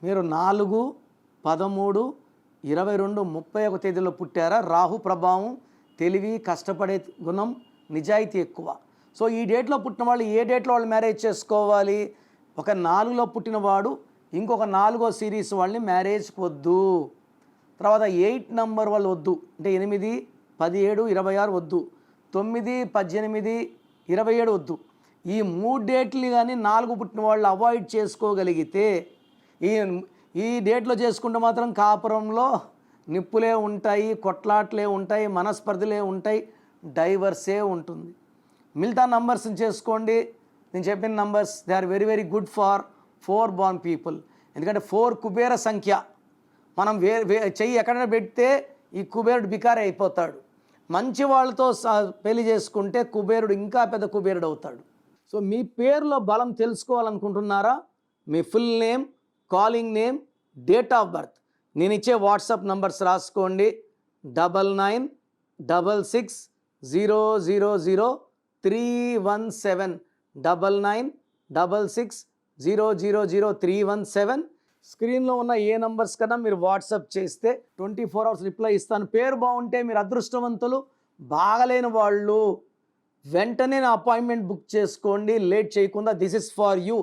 మీరు 4, 13, 22, 31 తేదీలో పుట్టారా? రాహు ప్రభావం, తెలివి, కష్టపడే గుణం, నిజాయితీ ఎక్కువ. సో ఈ డేట్లో పుట్టిన వాళ్ళు ఏ డేట్లో వాళ్ళు మ్యారేజ్ చేసుకోవాలి? ఒక 4లో పుట్టినవాడు ఇంకొక 4వ సిరీస్ వాళ్ళని మ్యారేజ్కి వద్దు. తర్వాత 8 నంబర్ వాళ్ళు వద్దు, అంటే 8, 17, 26 వద్దు, 9, 18, 27 వద్దు. ఈ 3 డేట్లు కానీ 4 పుట్టిన వాళ్ళు అవాయిడ్ చేసుకోగలిగితే ఈ డేట్లో చేసుకుంటే మాత్రం కాపురంలో నిప్పులే ఉంటాయి, కొట్లాట్లే ఉంటాయి, మనస్పర్ధలే ఉంటాయి, డైవర్సే ఉంటుంది. మిగతా నంబర్స్ని చేసుకోండి. నేను చెప్పిన numbers they are very very good for 4 born people. ఎందుకంటే 4 కుబేర సంఖ్య. మనం చెయ్యి ఎక్కడైనా పెడితే ఈ కుబేరుడు బికారి అయిపోతాడు. మంచి వాళ్ళతో పెళ్లి చేసుకుంటే కుబేరుడు ఇంకా పెద్ద కుబేరుడు అవుతాడు. సో మీ పేరులో బలం తెలుసుకోవాలనుకుంటున్నారా? మీ full name, calling name, date of birth, నేను ఇచ్చే వాట్సాప్ నంబర్స్ రాసుకోండి. 9966000317, 9966000317. స్క్రీన్లో ఉన్న ఏ నంబర్స్ కన్నా మీరు వాట్సాప్ చేస్తే 24 hours రిప్లై ఇస్తాను. పేరు బాగుంటే మీరు అదృష్టవంతులు, బాగలేని వాళ్ళు వెంటనే నా అపాయింట్మెంట్ బుక్ చేసుకోండి, లేట్ చేయకుండా. This is for you.